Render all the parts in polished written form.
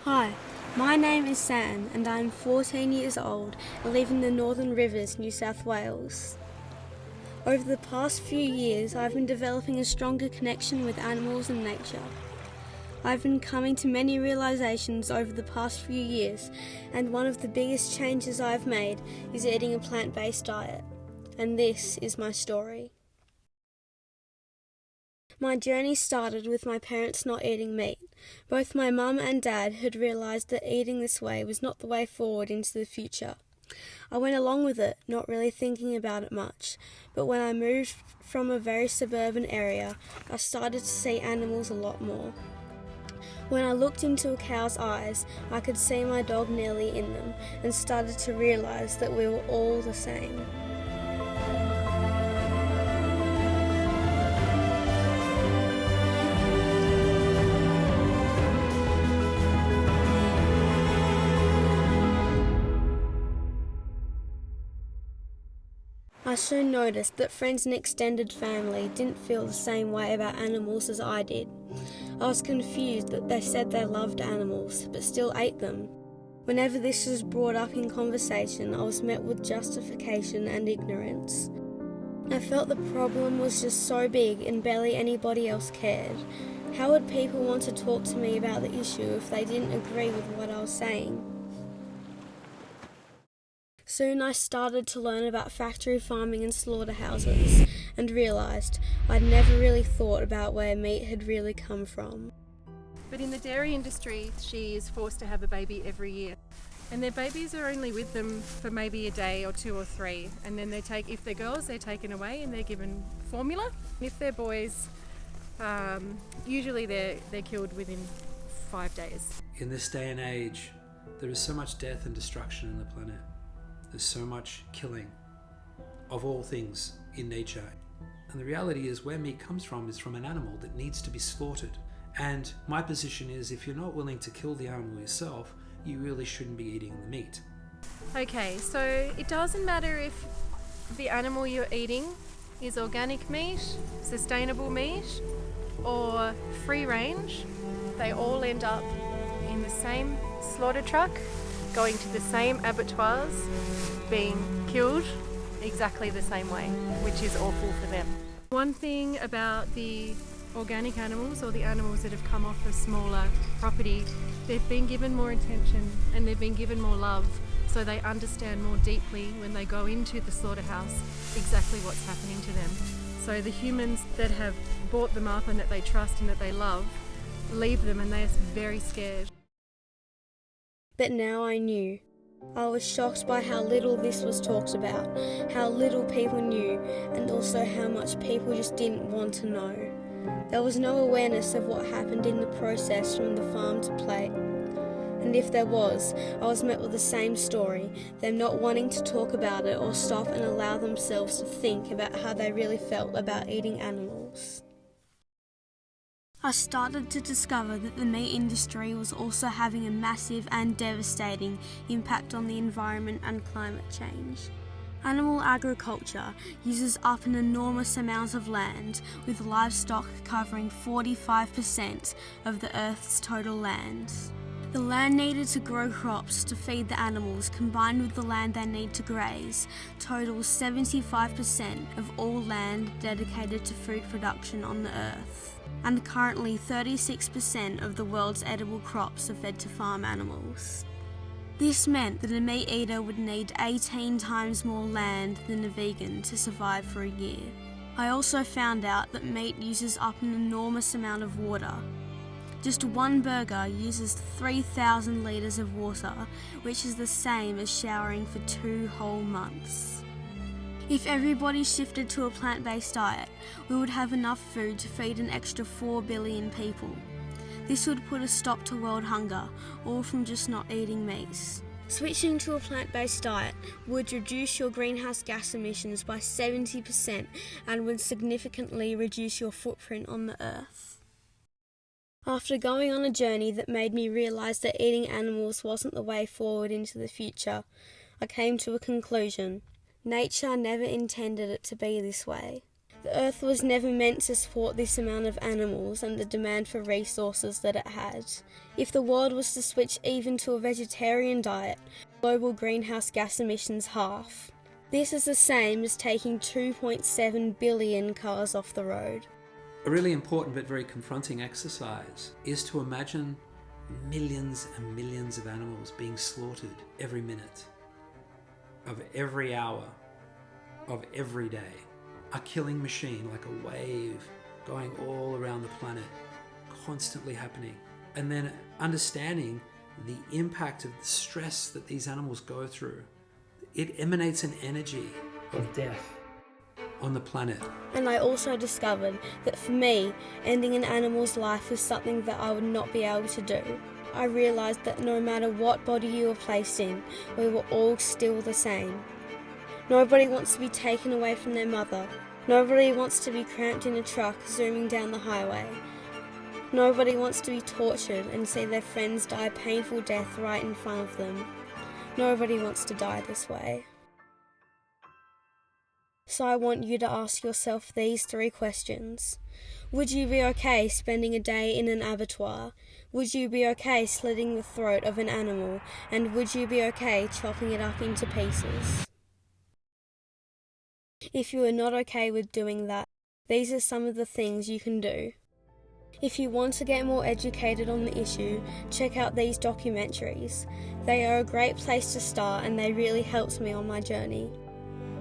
Hi, my name is Sam and I'm 14 years old and live in the Northern Rivers, New South Wales. Over the past few years, I've been developing a stronger connection with animals and nature. I've been coming to many realizations over the past few years, and one of the biggest changes I've made is eating a plant-based diet. And this is my story. My journey started with my parents not eating meat. Both my mum and dad had realised that eating this way was not the way forward into the future. I went along with it, not really thinking about it much, but when I moved from a very suburban area, I started to see animals a lot more. When I looked into a cow's eyes, I could see my dog Nellie in them and started to realise that we were all the same. I soon noticed that friends and extended family didn't feel the same way about animals as I did. I was confused that they said they loved animals, but still ate them. Whenever this was brought up in conversation, I was met with justification and ignorance. I felt the problem was just so big and barely anybody else cared. How would people want to talk to me about the issue if they didn't agree with what I was saying? Soon I started to learn about factory farming and slaughterhouses and realised I'd never really thought about where meat had really come from. But in the dairy industry, she is forced to have a baby every year. And their babies are only with them for maybe a day or 2 or 3. And then if they're girls, they're taken away and they're given formula. If they're boys, usually they're killed within 5 days. In this day and age, there is so much death and destruction on the planet. There's so much killing of all things in nature. And the reality is where meat comes from is from an animal that needs to be slaughtered. And my position is if you're not willing to kill the animal yourself, you really shouldn't be eating the meat. Okay, so it doesn't matter if the animal you're eating is organic meat, sustainable meat, or free range. They all end up in the same slaughter truck, going to the same abattoirs, being killed exactly the same way, which is awful for them. One thing about the organic animals, or the animals that have come off a smaller property, they've been given more attention and they've been given more love, so they understand more deeply when they go into the slaughterhouse exactly what's happening to them. So the humans that have brought them up and that they trust and that they love leave them and they're very scared. But now I knew. I was shocked by how little this was talked about, how little people knew, and also how much people just didn't want to know. There was no awareness of what happened in the process from the farm to plate. And if there was, I was met with the same story, them not wanting to talk about it or stop and allow themselves to think about how they really felt about eating animals. I started to discover that the meat industry was also having a massive and devastating impact on the environment and climate change. Animal agriculture uses up an enormous amount of land, with livestock covering 45% of the Earth's total land. The land needed to grow crops to feed the animals, combined with the land they need to graze, totals 75% of all land dedicated to food production on the Earth. And currently 36% of the world's edible crops are fed to farm animals. This meant that a meat eater would need 18 times more land than a vegan to survive for a year. I also found out that meat uses up an enormous amount of water. Just one burger uses 3,000 litres of water, which is the same as showering for 2 whole months. If everybody shifted to a plant-based diet, we would have enough food to feed an extra 4 billion people. This would put a stop to world hunger, all from just not eating meat. Switching to a plant-based diet would reduce your greenhouse gas emissions by 70% and would significantly reduce your footprint on the earth. After going on a journey that made me realise that eating animals wasn't the way forward into the future, I came to a conclusion. Nature never intended it to be this way. The earth was never meant to support this amount of animals and the demand for resources that it had. If the world was to switch even to a vegetarian diet, global greenhouse gas emissions half. This is the same as taking 2.7 billion cars off the road. A really important but very confronting exercise is to imagine millions and millions of animals being slaughtered every minute, of every hour, of every day. A killing machine, like a wave going all around the planet, constantly happening. And then understanding the impact of the stress that these animals go through. It emanates an energy of death on the planet. And I also discovered that for me, ending an animal's life was something that I would not be able to do. I realised that no matter what body you were placed in, we were all still the same. Nobody wants to be taken away from their mother. Nobody wants to be cramped in a truck zooming down the highway. Nobody wants to be tortured and see their friends die a painful death right in front of them. Nobody wants to die this way. So I want you to ask yourself these 3 questions. Would you be okay spending a day in an abattoir? Would you be okay slitting the throat of an animal? And would you be okay chopping it up into pieces? If you are not okay with doing that, these are some of the things you can do. If you want to get more educated on the issue, check out these documentaries. They are a great place to start and they really helped me on my journey.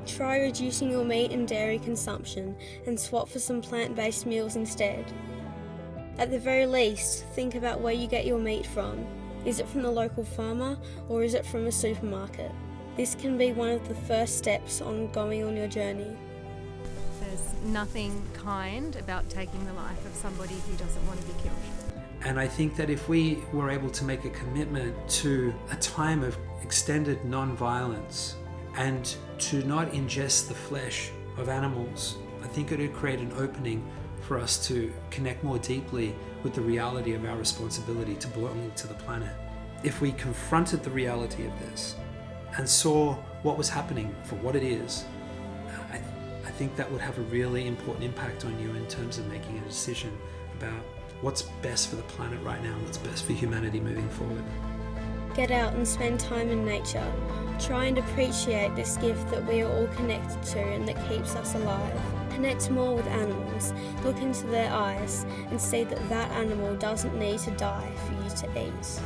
Try reducing your meat and dairy consumption and swap for some plant-based meals instead. At the very least, think about where you get your meat from. Is it from the local farmer or is it from a supermarket? This can be one of the first steps on going on your journey. There's nothing kind about taking the life of somebody who doesn't want to be killed. And I think that if we were able to make a commitment to a time of extended non-violence and to not ingest the flesh of animals, I think it would create an opening for us to connect more deeply with the reality of our responsibility to belonging to the planet. If we confronted the reality of this and saw what was happening for what it is, I think that would have a really important impact on you in terms of making a decision about what's best for the planet right now and what's best for humanity moving forward. Get out and spend time in nature. Try and appreciate this gift that we are all connected to and that keeps us alive. Connect more with animals, look into their eyes and see that that animal doesn't need to die for you to eat.